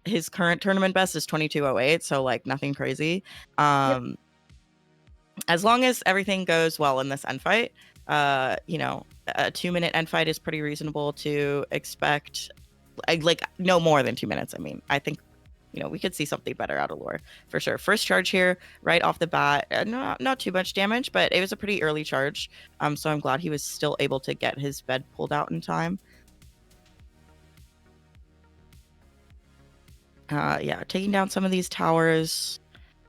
His current tournament best is 2208, so like nothing crazy. Yep. As long as everything goes well in this end fight, you know, a 2-minute end fight is pretty reasonable to expect. Like no more than 2 minutes. I mean, I think, you know, we could see something better out of Lore for sure. First charge here, right off the bat, not too much damage, but it was a pretty early charge. So I'm glad he was still able to get his bed pulled out in time. Yeah, taking down some of these towers.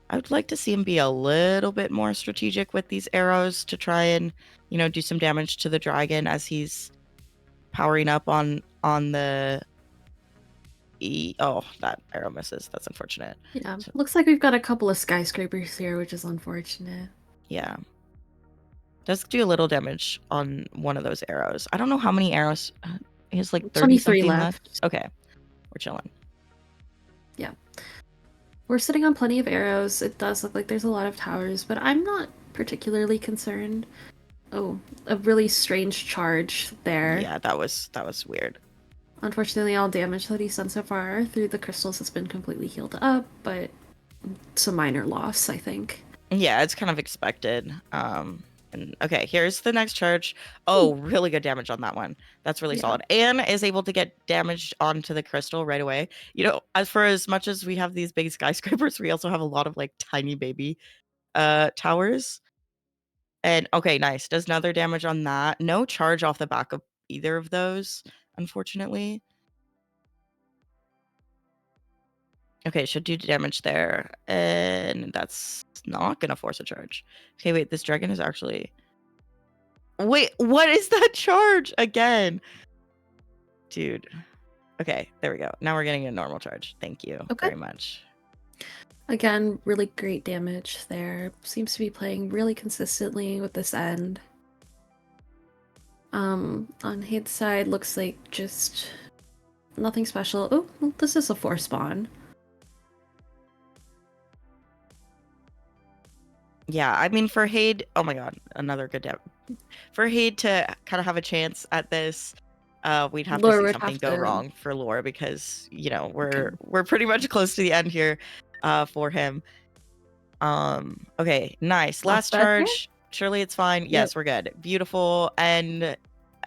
I would like to see him be a little bit more strategic with these arrows to try and, you know, do some damage to the dragon as he's powering up on the oh, that arrow misses. That's unfortunate. Yeah. So, Looks like we've got a couple of skyscrapers here, which is unfortunate. yeah. Does do a little damage on one of those arrows. I don't know how many arrows. He has like 30 23 something left. Okay. We're chilling. Yeah. We're sitting on plenty of arrows. It does look like there's a lot of towers, but I'm not particularly concerned. Oh, a really strange charge there. Yeah, that was weird. Unfortunately, all damage that he's done so far through the crystals has been completely healed up, but it's a minor loss, I think. Yeah, it's kind of expected. And okay, here's the next charge. Oh, really good damage on that one. That's really solid. And is able to get damage onto the crystal right away. You know, as much as we have these big skyscrapers, we also have a lot of like tiny baby towers. And okay, nice. Does another damage on that. No charge off the back of either of those, unfortunately. Okay, should do damage there. And that's not gonna force a charge. Okay, wait, this dragon is actually. Wait, what is that charge again? Dude. Okay, there we go. Now we're getting a normal charge. Thank you very much. Again, really great damage there. Seems to be playing really consistently with this end. On Hade's side, looks like just nothing special. Oh, well, this is a 4 spawn. Yeah, I mean, for Hade, oh my god, another good damage. For Hade to kind of have a chance at this, we'd have Lore to see would something have go to- wrong for Lore because, you know, we're pretty much close to the end here for him. Okay, nice. Last charge. Surely it's fine. Yes, we're good. Beautiful. And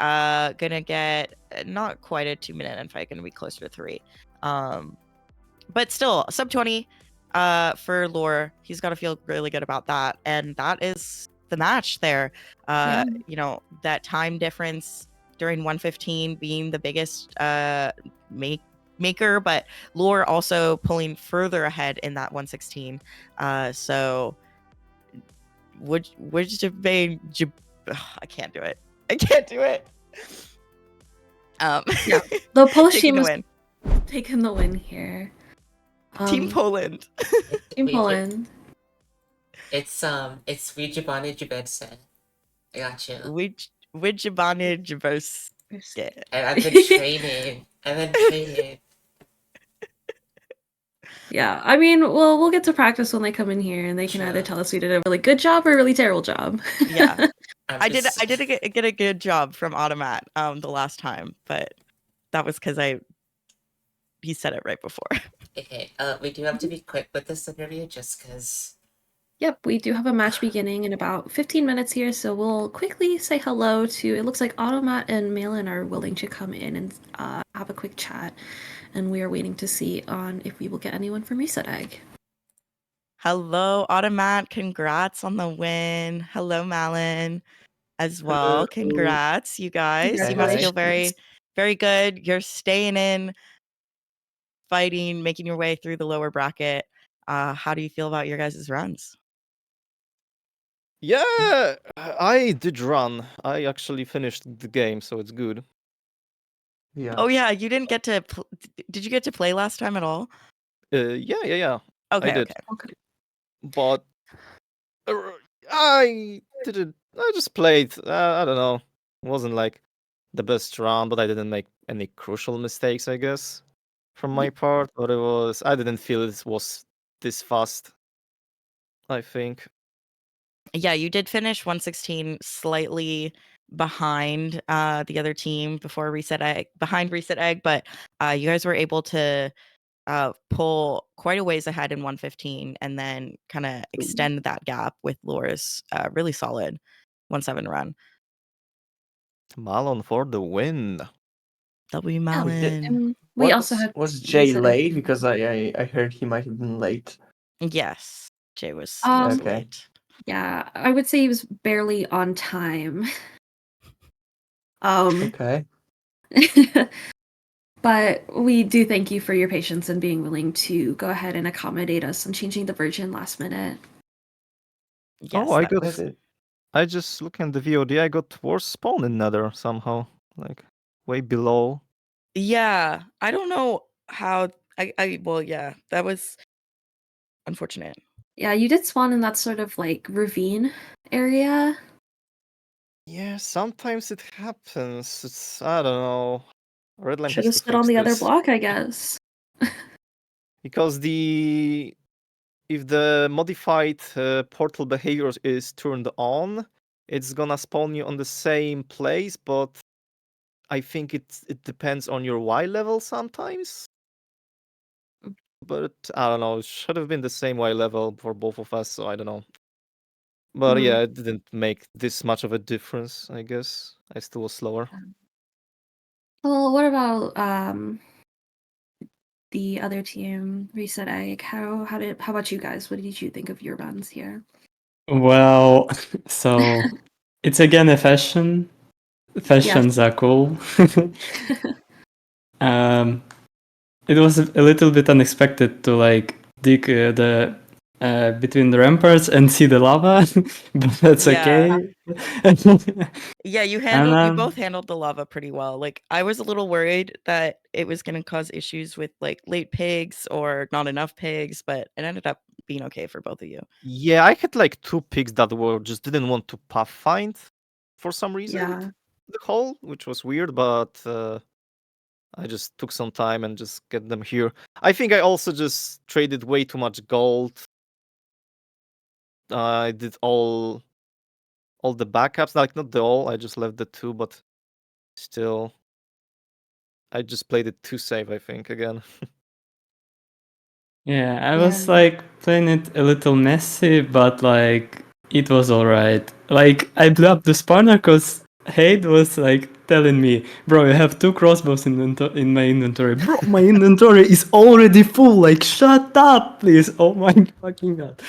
gonna get not quite a 2-minute end fight, gonna be closer to 3. But still, sub 20 for Lore. He's got to feel really good about that. And that is the match there. Yeah. You know, that time difference during 115 being the biggest maker, but Lore also pulling further ahead in that 116. So Wydziabane I can't do it. I can't do it. Yeah, the Polish taking team the was win. taking the win here. Team Poland. Team Poland. It's Wydziabane Dziubersy. I got you. Wydziabane Dziubersy. And I've been training. Yeah, I mean, well, we'll get to practice when they come in here, and they can either tell us we did a really good job or a really terrible job. Yeah, I did get a good job from Automat the last time, but that was because he said it right before. Okay, we do have to be quick with this interview just because. Yep, we do have a match beginning in about 15 minutes here, so we'll quickly say hello to. It looks like Automat and Malin are willing to come in and have a quick chat, and we are waiting to see on if we will get anyone from Reset Egg. Hello, Automat. Congrats on the win. Hello, Malin, as well. Congrats, you guys. You must feel very, very good. You're staying in, fighting, making your way through the lower bracket. How do you feel about your guys' runs? Yeah, I did run. I actually finished the game, so it's good. Yeah. Oh yeah, you didn't get to. Did you get to play last time at all? Yeah. Okay, I did. Okay. But I didn't. I just played. I don't know. It wasn't like the best run, but I didn't make any crucial mistakes, I guess, from my part. But it was. I didn't feel it was this fast. I think. Yeah, you did finish 116 slightly behind the other team before behind Reset Egg, but you guys were able to pull quite a ways ahead in 115 and then kind of extend that gap with Lore's really solid 1-7 run. Malon for the win. W Malin. We also had. Was Jay late? Because I heard he might have been late. Yes, Jay was Okay. late. Yeah, I would say he was barely on time. Okay. But we do thank you for your patience and being willing to go ahead and accommodate us and changing the Virgin last minute. Yes, I just looking at the VOD. I got worse spawn in Nether somehow, like way below. Yeah, I don't know how. Well, yeah, that was unfortunate. Yeah, you did spawn in that sort of like ravine area. Yeah, sometimes it happens. It's I don't know. Redline Should has have to stood on fix the other this. block, I guess. Because if the modified portal behavior is turned on, it's gonna spawn you on the same place, but I think it depends on your Y level sometimes. But I don't know. It should have been the same Y level for both of us, so I don't know. But yeah, it didn't make this much of a difference, I guess. I still was slower. Well, what about the other team, Reset Egg? How about you guys? What did you think of your runs here? Well, so it's again a fashion. Fashions are cool. It was a little bit unexpected to like dig the between the ramparts and see the lava, but that's okay. Yeah, you both handled the lava pretty well. Like I was a little worried that it was going to cause issues with like late pigs or not enough pigs, but it ended up being okay for both of you. Yeah, I had like 2 pigs that were just didn't want to pathfind for some reason. Yeah. The hole, which was weird, but I just took some time and just get them here. I think I also just traded way too much gold. I did all the backups, like not the all. I just left the 2, but still, I just played it too safe. I think again. Yeah, I was like playing it a little messy, but like it was alright. Like I blew up the spawner because Hade was like telling me, "Bro, you have 2 crossbows in my inventory." Bro, my inventory is already full. Like, shut up, please. Oh my fucking god.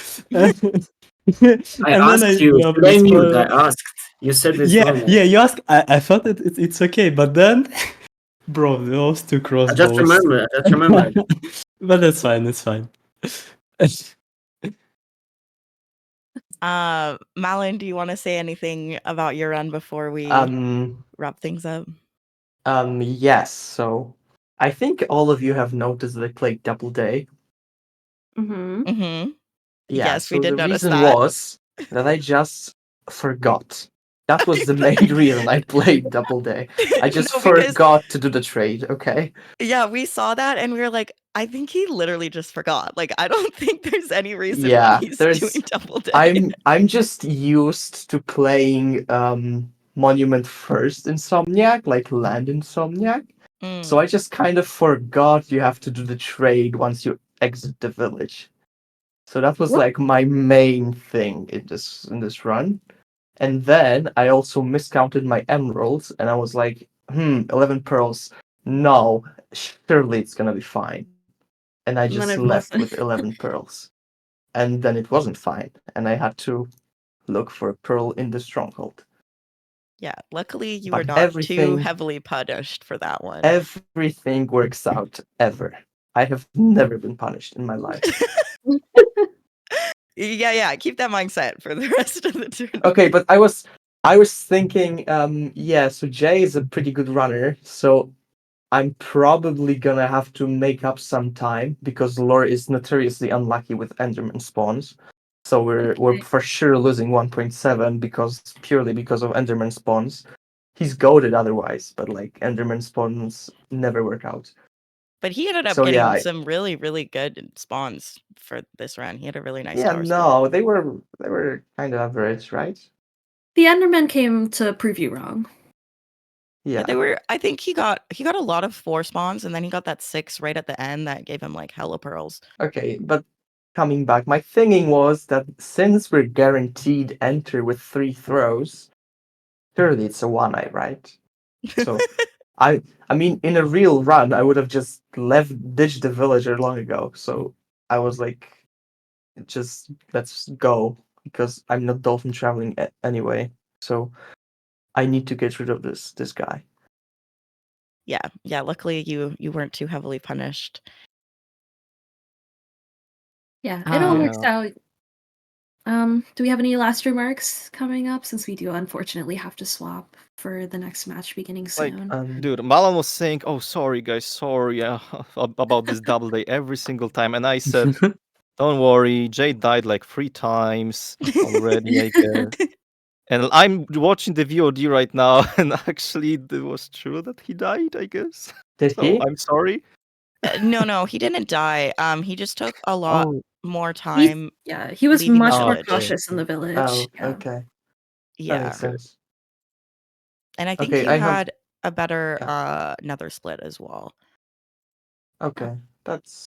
I And then asked you, dropped should the I mute? I spoiler. asked. You said it's Yeah, normal. yeah, you asked. I thought it's okay, but then, bro, those two I crossbows. just remembered. But that's fine, it's fine. Malin, do you want to say anything about your run before we wrap things up? Yes. So I think all of you have noticed that I played Double Day. Mm-hmm. Mm-hmm. Yeah. Yes, we So did the notice reason that. was that I just forgot. That was the main reason I played Double Day. I just No, because forgot to do the trade. Okay. yeah, we saw that and we were like, I think he literally just forgot. Like, I don't think there's any reason why Yeah. he's There's. doing double day. I'm just used to playing Monument first Insomniac, like Land Insomniac. So I just kind of forgot you have to do the trade once you exit the village. So that was What? like my main thing in this run. And then I also miscounted my emeralds and I was like, 11 pearls. No, surely it's gonna be fine. And I And then just it left wasn't. with 11 pearls. And then it wasn't fine. And I had to look for a pearl in the stronghold. Yeah, luckily you But were not too everything- heavily punished for that one. Everything works out ever. I have never been punished in my life. Yeah, keep that mindset for the rest of the tournament. Okay, but I was thinking, yeah, so Jay is a pretty good runner, so I'm probably gonna have to make up some time because Lore is notoriously unlucky with Enderman spawns. So we're Okay. for sure losing 1.7 purely because of Enderman spawns. He's goated otherwise, but like Enderman spawns never work out. But he ended up So, getting yeah, some really, really good spawns for this run. He had a really nice Yeah, tower no, split. they were kind of average, right? The Enderman came to prove you wrong. Yeah, Yeah. they were. I think he got a lot of 4 spawns, and then he got that 6 right at the end that gave him like hella pearls. Okay, but coming back, my thinking was that since we're guaranteed enter with 3 throws, surely it's a one-eye, right? So I mean, in a real run, I would have just ditched the villager long ago. So I was like, just let's go because I'm not dolphin traveling anyway. So I need to get rid of this guy. Yeah. Luckily, you weren't too heavily punished. Yeah, it all Um, works out. Do we have any last remarks coming up since we do unfortunately have to swap for the next match beginning Like, soon? Dude, Malan was saying, "Oh, sorry guys, sorry about this double day every single time," and I said, "Don't worry, Jay died like 3 times already, I guess." And I'm watching the VOD right now, and actually, it was true that he died, I guess. Did So he? I'm sorry. no, he didn't die. He just took a lot Oh, more time. He was leaving the much more village. cautious in the village. oh, Yeah. okay. That Yeah, makes sense. and I think Okay, you I have- had a better Yeah. nether split as well. Okay, that's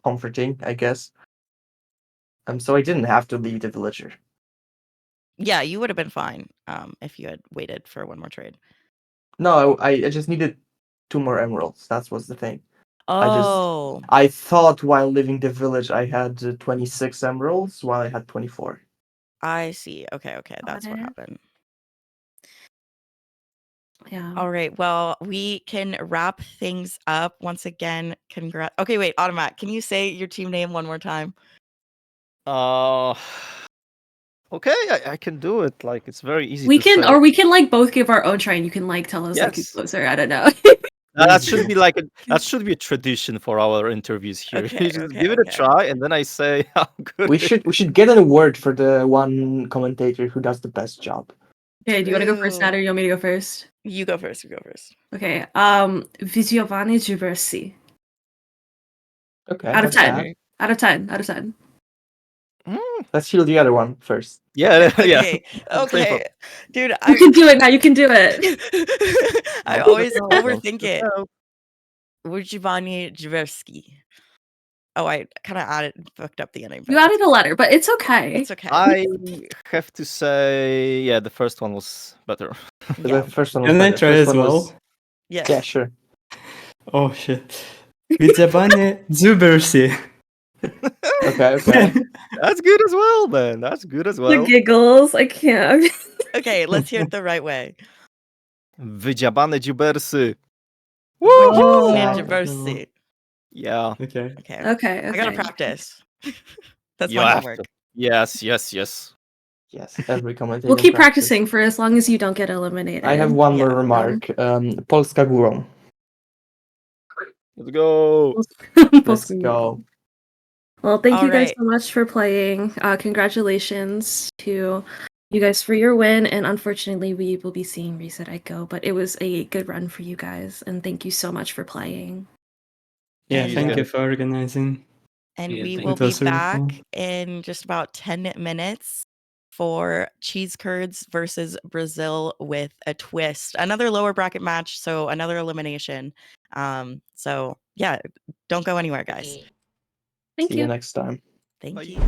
comforting, I guess. So I didn't have to leave the villager. Yeah, you would have been fine if you had waited for one more trade. No, I just needed 2 more emeralds. That was the thing. Oh, I thought while leaving the village I had 26 emeralds while I had 24. I see. Okay, that's what it. happened. Yeah. All right, well, we can wrap things up. Once again, congrats. Okay, wait, Automat, can you say your team name one more time? Okay, I can do it. Like, it's very easy We to can, say. or we can like both give our own try, and you can like tell us like who's Yes. closer. I don't know. That should be that should be a tradition for our interviews here. Okay, You just okay, give it a okay. try, and then I say how good. We should get an award for the one commentator who does the best job. Okay, do you want to go first, True. Nat, or you want me to go first? You go first. Okay. Wydziabane Dziubersy. Okay. Out of that's 10. bad. Out of 10. Out of 10. Let's heal the other one first. Yeah, yeah. Okay, Same for- okay, dude. You can do it now. You can do it. I No, always no, overthink no, it. no. Wydziabane Dziubersy. Oh, I kind of fucked up the ending. You but added a letter, but it's okay. It's okay. I have to say, yeah, the first one was better. Yeah. The first one was Can I better. try First as one well? was- Yes. Yeah, sure. Oh shit. Wydziabane Dziubersy. Okay, okay. That's good as well, man. That's good as The well. giggles. I can't. Okay, let's hear it the right way. Wydziabane Dziubersy. Wydziabane Oh. Dziubersy. Yeah. Okay. Okay. Okay. I gotta Okay. practice. That's You my have homework. to. Yes, yes, yes. Yes, every commentator. We'll keep practice. practicing for as long as you don't get eliminated. I have one more Yeah. remark. Polska górą. Let's go. Let's go. Well, thank All you guys right. so much for playing. Congratulations to you guys for your win. And unfortunately, we will be seeing Reset I Go, but it was a good run for you guys. And thank you so much for playing. Yeah, And, thank you for organizing. And Yeah, we thank will It be was really back cool. in just about 10 minutes for cheese curds versus Brazil with a twist. Another lower bracket match, so another elimination. So yeah, don't go anywhere, guys. Yeah. Thank See you. you next time. Thank Bye. you.